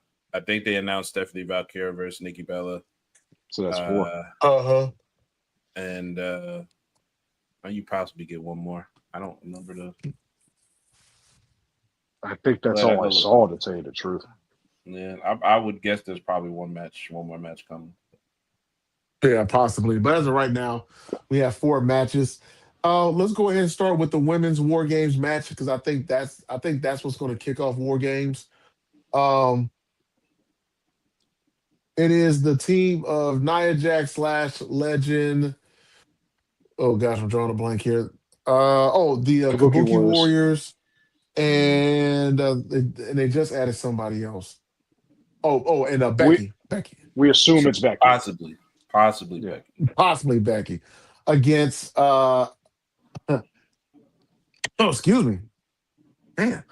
think they announced Stephanie Valkyria versus Nikki Bella. So that's 4. And you possibly get one more. I don't remember the. I think that's all I saw, to tell you the truth. Yeah, I would guess there's probably one more match coming. Yeah, possibly. But as of right now, we have 4 matches. Let's go ahead and start with the women's War Games match, because I think that's what's going to kick off War Games. It is the team of Nia Jax / Legend. Oh gosh, I'm drawing a blank here. The Kabuki Warriors, and they just added somebody else. And Becky. We assume it's Becky. Possibly Becky. Possibly Becky against excuse me. Man.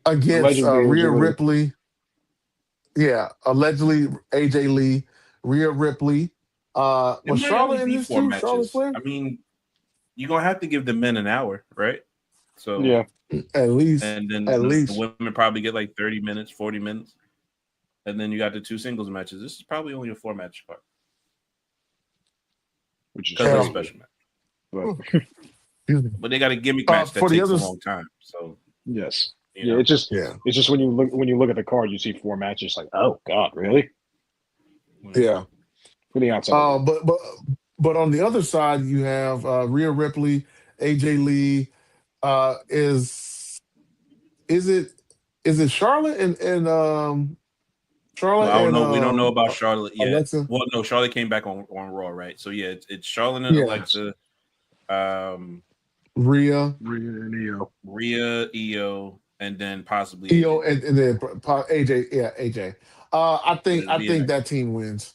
Against Rhea Ripley. Yeah, allegedly AJ Lee, Rhea Ripley. Was Charlotte in this too? Charlotte Flair? I mean, you're gonna have to give the men an hour, right? So yeah, at least. And then the women probably get like 30 minutes, 40 minutes. and then you got the 2 singles matches. This is probably only a 4-match card which is because it's a crazy. special match. But But they got a gimmick match that for the takes a others, long time. So yes, you yeah, know. it's just when you look at the card, you see 4 matches. Like, oh god, really? yeah. For the outside, But on the other side, you have Rhea Ripley, AJ Lee. Is it Charlotte and Well, Charlotte I don't and know. We don't know about Charlotte yet. Alexa? Well, no, Charlotte came back on Raw, right? So yeah, it's Charlotte and Yeah, Alexa, Rhea, Rhea, Io, and then possibly Io, AJ. and then AJ. Yeah, AJ. I But think it'll I be a think nice. that team wins.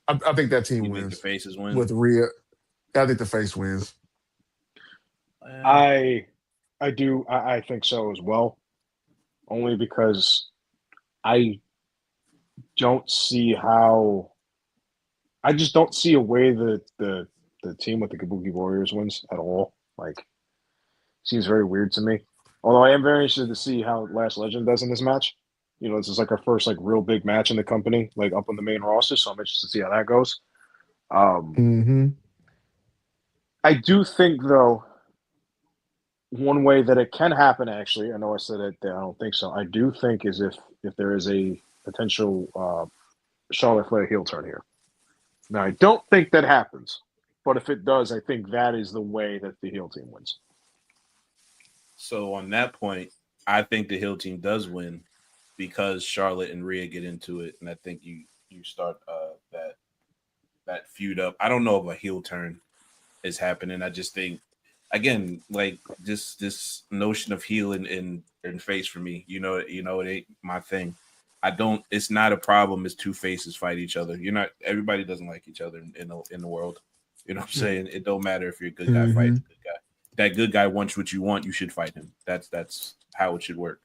I think that team You think the wins faces win? with Rhea. I think the face wins. I do. I think so as well. Only because I don't see how. I just don't see a way that the team with the Kabuki Warriors wins at all. Like, seems very weird to me. Although I am very interested to see how Last Legend does in this match. You know, this is like our first like real big match in the company, like up on the main roster. So I'm interested to see how that goes. Mm-hmm. I do think though, one way that it can happen, actually, I know I said it, I don't think so. I do think is if there is a potential Charlotte Flair heel turn here. Now, I don't think that happens, but if it does, I think that is the way that the heel team wins. So on that point, I think the heel team does win because Charlotte and Rhea get into it, and I think you start that feud up. I don't know if a heel turn is happening. I just think, again, like this notion of heel and face for me, it ain't my thing. I don't. It's not a problem. As 2 faces fight each other. You're not. Everybody doesn't like each other in the world. You know what I'm saying? It don't matter if you're a good guy fighting a good guy. That good guy wants what you want. You should fight him. That's how it should work.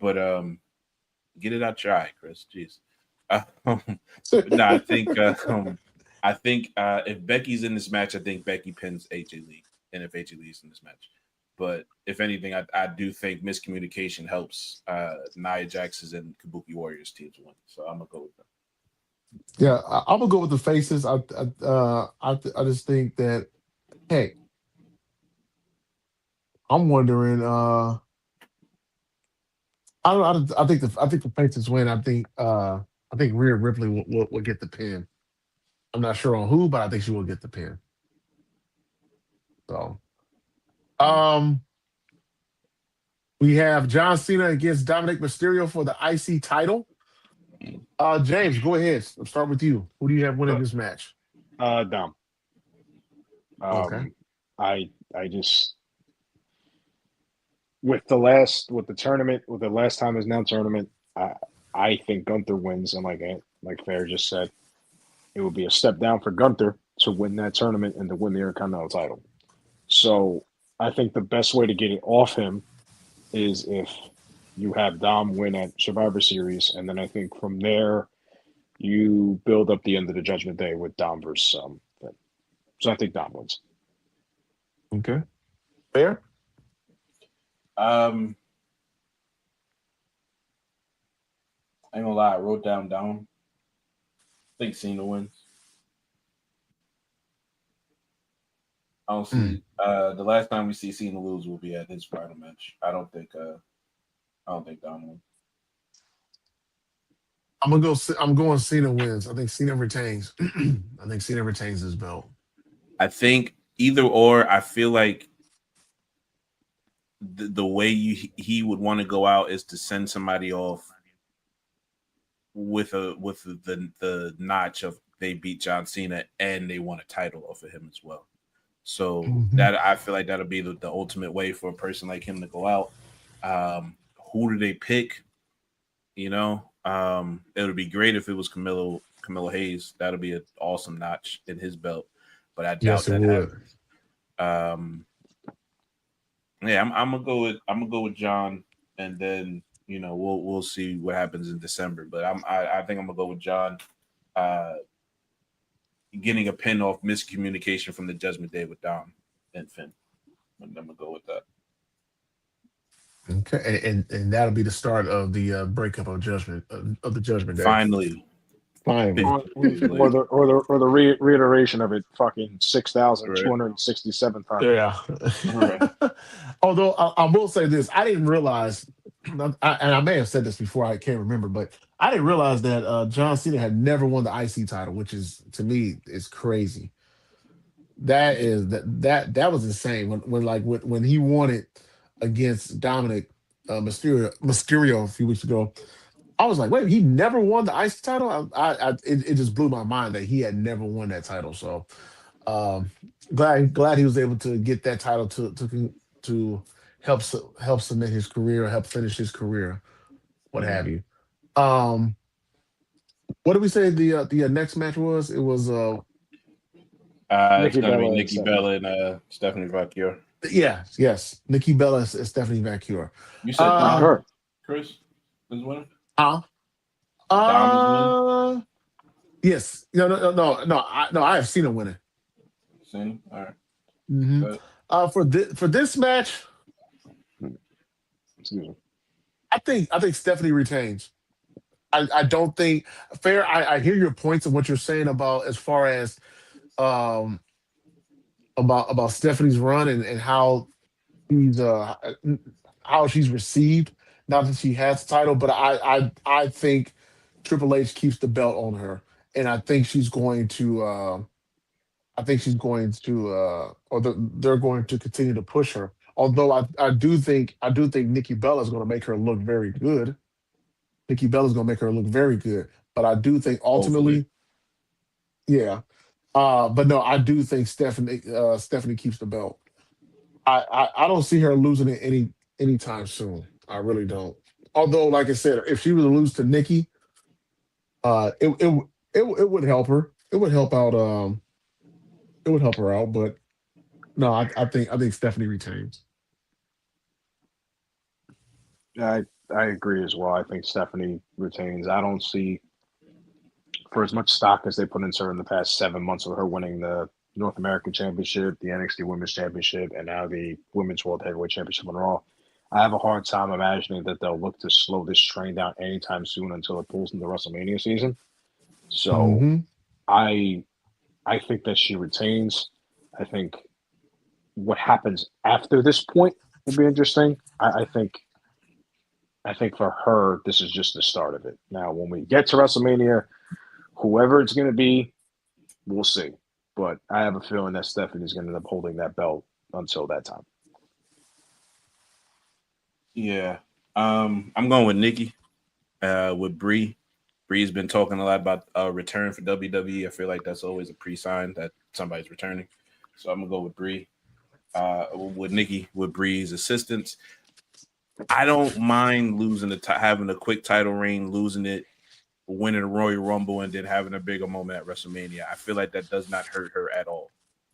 But get it out your eye, Chris. Jeez. No, I think if Becky's in this match, I think Becky pins AJ Lee, and if AJ Lee's in this match. But if anything, I do think miscommunication helps Nia Jax's and Kabuki Warriors teams win. So I'm gonna go with them. Yeah, I'm gonna go with the faces. I just think that. Hey, I'm wondering. I think the faces win. I think Rhea Ripley will get the pin. I'm not sure on who, but I think she will get the pin. So, um, we have John Cena against Dominic Mysterio for the IC title. James, go ahead. Let's start with you. Who do you have winning this match? Dom. Okay. I just with the last time is now tournament, I think Gunther wins, and like Fair just said, it would be a step down for Gunther to win that tournament and to win the Intercontinental title. So I think the best way to get it off him is if you have Dom win at Survivor Series, and then I think from there you build up the end of the Judgment Day with Dom versus Finn. So I think Dom wins. Okay. Fair. I ain't gonna lie, I wrote down Dom. I think Cena wins. I don't see the last time we see Cena lose will be at his final match. I don't think Dom wins. I'm going Cena wins. I think Cena retains. I think Cena retains his belt. I think either or. I feel like the way he would want to go out is to send somebody off with the notch of they beat John Cena and they won a title off of him as well. So that I feel like that'll be the ultimate way for a person like him to go out. Who do they pick? You know, it would be great if it was Camilo Hayes. That'll be an awesome notch in his belt, but I doubt that happens. Yeah, I'm gonna go with John, and then we'll see what happens in December. But I think I'm gonna go with John, getting a pin off miscommunication from the Judgment Day with Dom and Finn. I'm gonna go with that. Okay, and that'll be the start of the breakup of Judgment of the Judgment Day. Finally. Finally. or the reiteration of it fucking 6,267 times. Yeah. Right. Although I will say this, I didn't realize, and I may have said this before, I can't remember, but I didn't realize that John Cena had never won the IC title, which is to me is crazy. That was insane when he won it against Dominic Mysterio a few weeks ago. I was like, wait, he never won the IC title. It just blew my mind that he had never won that title. So um, glad he was able to get that title to help cement his career, help finish his career, what have you. Um, what did we say the next match was? It was It's Nikki gonna be Bella Nikki Bella and Stephanie Vacchio. yes, Nikki Bella and Stephanie Vacchio. You said Uh, Dom, Chris is winning. uh, Dom is winning. yes, no, I have seen him winning. Cena. All right. Mhm. But For this match, Excuse me. I think Stephanie retains. I don't think fair. I hear your points of what you're saying about as far as um about Stephanie's run and she's uh how she's received now that she has the title, but I think Triple H keeps the belt on her, and I think she's going to they're going to continue to push her. Although I do think Nikki Bella is going to make her look very good. Nikki Bella's going to make her look very good, but I do think hopefully, ultimately, yeah. But no, I do think Stephanie keeps the belt. I don't see her losing it anytime soon. I really don't. Although, like I said, if she were to lose to Nikki, it would help her. It would help out. It would help her out. But no, I think Stephanie retains. I agree as well. I think Stephanie retains. I don't see, for as much stock as they put into her in the past 7 months of her winning the North American Championship, the NXT Women's Championship, and now the Women's World Heavyweight Championship on Raw. I have a hard time imagining that they'll look to slow this train down anytime soon until it pulls into WrestleMania season. So Hmm. I I think that she retains. I think what happens after this point will be interesting. I think for her, this is just the start of it. Now, when we get to WrestleMania, whoever it's going to be, we'll see. But I have a feeling that Stephanie's going to end up holding that belt until that time. yeah. I'm going with Nikki. With Bree. Bree's been talking a lot about return for WWE. I feel like that's always a pre-sign that somebody's returning. So I'm gonna go with Bree. With Nikki, with Bree's assistance. I don't mind losing having a quick title reign, losing it, winning a Royal Rumble, and then having a bigger moment at WrestleMania. I feel like that does not hurt her at all.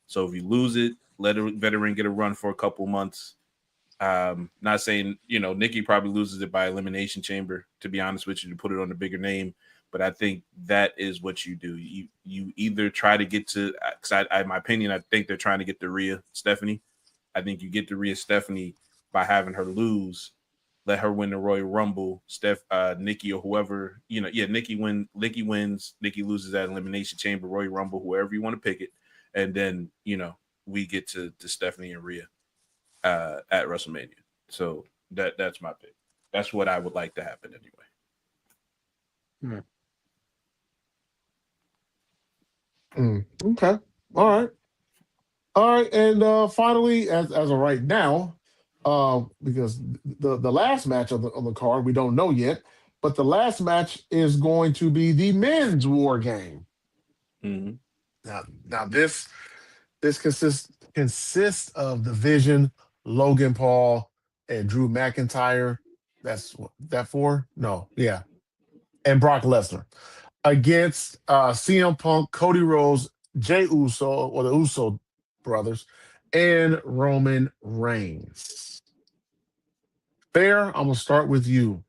So if you lose it, let a veteran get a run for a couple months. Not saying Nikki probably loses it by Elimination Chamber. To be honest with you, to put it on a bigger name, but I think that is what you do. You either try to get to, because in my opinion, I think they're trying to get to Rhea Stephanie. I think you get to Rhea Stephanie by having her lose, let her win the Royal Rumble, Nikki or whoever, Nikki wins, Nikki loses that Elimination Chamber, Royal Rumble, whoever you want to pick it, and then we get to Stephanie and Rhea at WrestleMania. So that's my pick. That's what I would like to happen anyway. Okay. All right. And finally, as of right now, because the last match on the card we don't know yet, but the last match is going to be the men's war game. Mm-hmm. Now this consists of the Vision, Logan Paul, and Drew McIntyre. That's that four? No, yeah, and Brock Lesnar against CM Punk, Cody Rhodes, Jay Uso, or the Uso brothers, and Roman Reigns. Fair, I'm gonna start with you.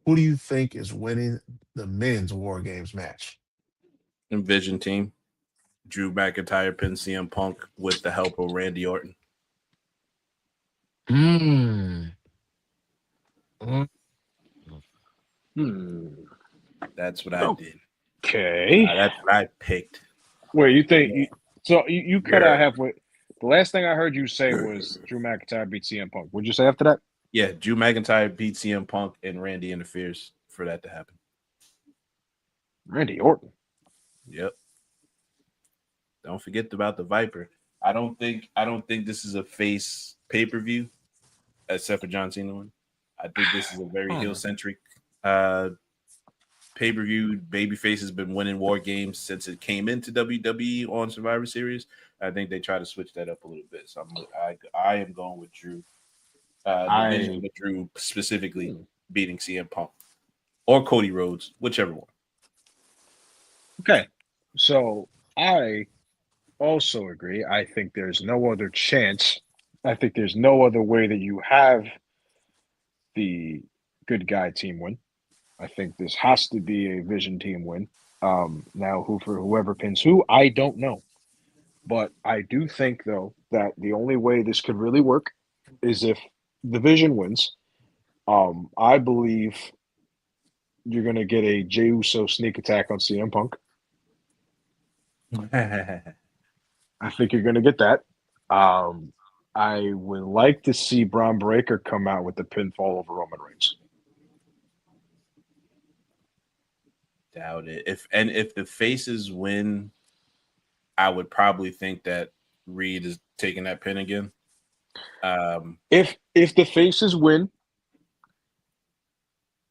Who do you think is winning the men's War Games match? Vision team. Drew McIntyre pin CM Punk with the help of Randy Orton. That's what I did. Okay. That's what I picked. Wait, you think you cut Yeah. out halfway? The last thing I heard you say was Drew McIntyre beat CM Punk. What'd you say after that? Yeah, Drew McIntyre beat CM Punk and Randy interferes for that to happen. Randy Orton. Yep. Don't forget about the Viper. I don't think this is a face pay-per-view, except for John Cena one. I think this is a very heel-centric pay-per-view. Babyface has been winning War Games since it came into WWE on Survivor Series. I think they try to switch that up a little bit. So I am going with Drew. Division with Drew specifically beating CM Punk or Cody Rhodes, whichever one. Okay, so I also agree. I think there's no other chance. I think there's no other way that you have the good guy team win. I think this has to be a Vision team win. Now, for whoever pins who, I don't know. But I do think, though, that the only way this could really work is if the Vision wins. I believe you're going to get a Jey Uso sneak attack on CM Punk. I think you're going to get that. I would like to see Braun Breaker come out with the pinfall over Roman Reigns. Doubt it. If the faces win, I would probably think that Reed is taking that pin again. If the faces win,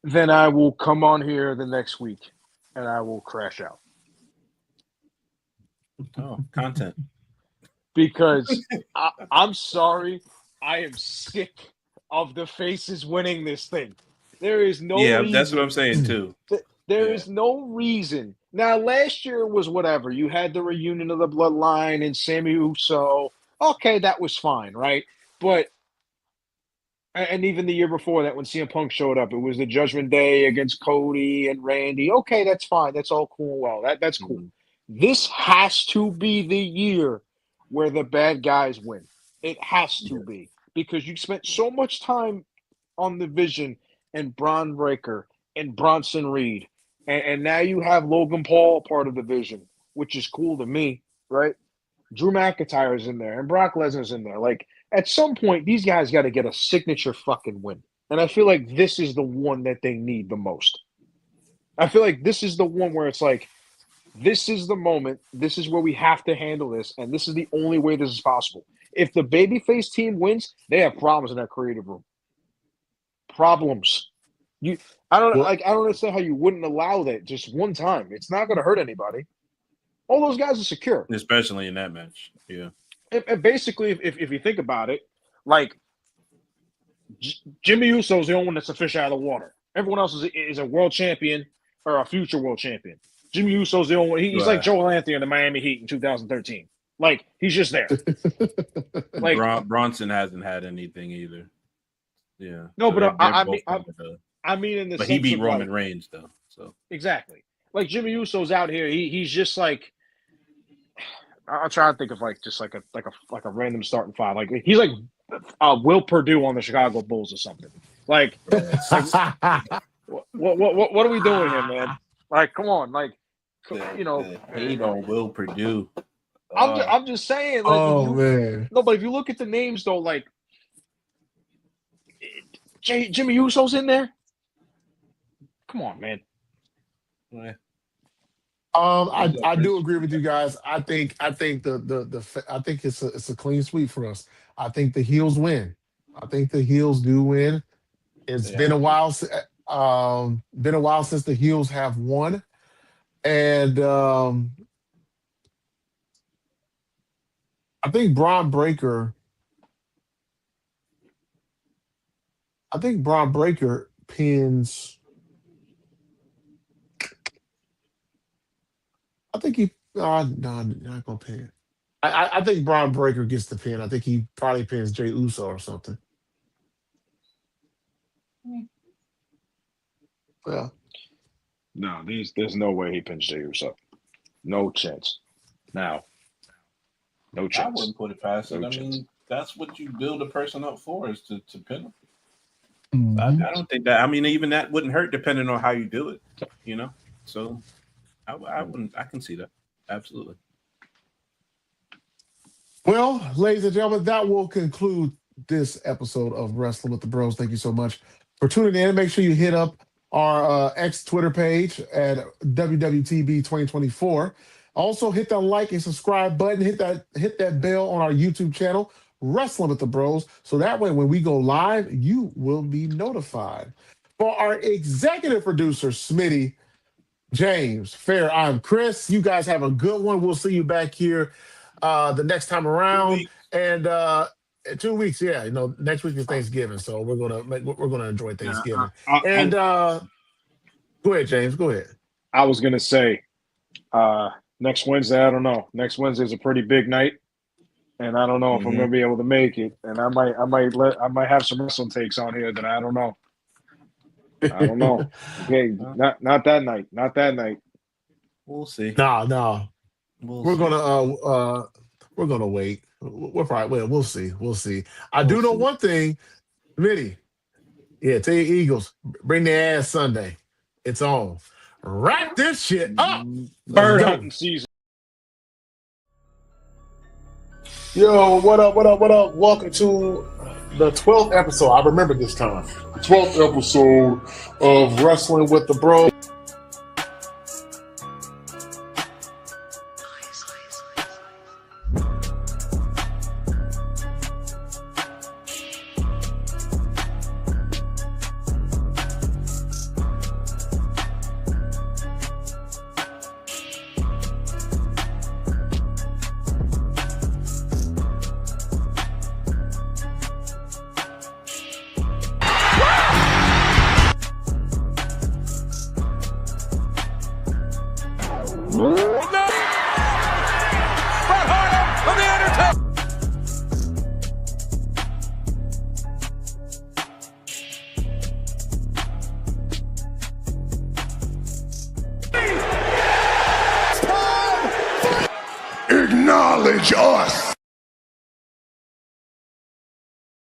then I will come on here the next week and I will crash out. Oh, content. Because I'm sorry, I am sick of the faces winning this thing. There is no reason. That's what I'm saying too. There is no reason. Now, last year was whatever. You had the reunion of the Bloodline and Sami Uso. Okay, that was fine, right? But and even the year before that, when CM Punk showed up, it was the Judgment Day against Cody and Randy. Okay, that's fine. That's all cool and well. That's cool. Mm-hmm. This has to be the year where the bad guys win. It has to be, because you spent so much time on the Vision and Braun Breaker and Bronson Reed, and now you have Logan Paul part of the Vision, which is cool to me, right? Drew McIntyre's in there and Brock Lesnar's in there. Like, at some point, these guys got to get a signature fucking win. And I feel like this is the one that they need the most. I feel like this is the one where it's like, this is the moment. This is where we have to handle this. And this is the only way this is possible. If the babyface team wins, they have problems in that creative room. Problems. I don't understand how you wouldn't allow that just one time. It's not going to hurt anybody. All those guys are secure. Especially in that match. Yeah. And basically, if you think about it, like, Jimmy Uso is the only one that's a fish out of the water. Everyone else is a world champion or a future world champion. Jimmy Uso's the only one. He's like Joel Anthony in the Miami Heat in 2013. Like, he's just there. Like, Bronson hasn't had anything either. Yeah. No, so but I mean in the but sense he beat of Roman Reigns though. So exactly. Like, Jimmy Uso's out here. He's just like, I'll try to think of like a random starting five. Like, he's like Will Perdue on the Chicago Bulls or something. Like, what are we doing here, man? Like, come on, like, you know, hate on Will Perdue. I'm just saying. Like, man. No, but if you look at the names though, like Jimmy Uso's in there. Come on, man. Yeah. I do agree with you guys. I think it's a clean sweep for us. I think the heels win. I think the heels do win. It's been a while since the heels have won, and I think Braun Breaker pins. I think he no, not gonna pin. I think Braun Breaker gets the pin. I think he probably pins Jey Uso or something. Well, no, there's no way he pins Jey Uso. No chance. Now, no chance. I wouldn't put it past it. I mean, that's what you build a person up for, is to pin them. Mhm. I don't think that. I mean, even that wouldn't hurt, depending on how you do it. You know, so I wouldn't. I can see that absolutely. Well, ladies and gentlemen, that will conclude this episode of Wrestling with the Bros. Thank you so much for tuning in. Make sure you hit up our X Twitter page at WWTB 2024. Also, hit that like and subscribe button. Hit that bell on our YouTube channel, Wrestling with the Bros. So that way, when we go live, you will be notified. For our executive producer, Smitty, James, Fair, I'm Chris. You guys have a good one. We'll see you back here the next time around. And 2 weeks, yeah. Next week is Thanksgiving, so we're gonna enjoy Thanksgiving. And go ahead, James. Go ahead. I was gonna say next Wednesday. I don't know. Next Wednesday is a pretty big night, and I don't know if I'm gonna be able to make it. And I might have some wrestling takes on here that I don't know. I don't know. Okay, not that night. Not that night. We'll see. No. We're gonna wait. We're probably we'll see. We'll see. I do know one thing, Smitty. Yeah, tell your Eagles, bring their ass Sunday. It's on. Wrap this shit up. Bird hunting season. Yo, what up? Welcome to the 12th episode. I remember this time. 12th episode of Wrestling with the Bros. Acknowledge us.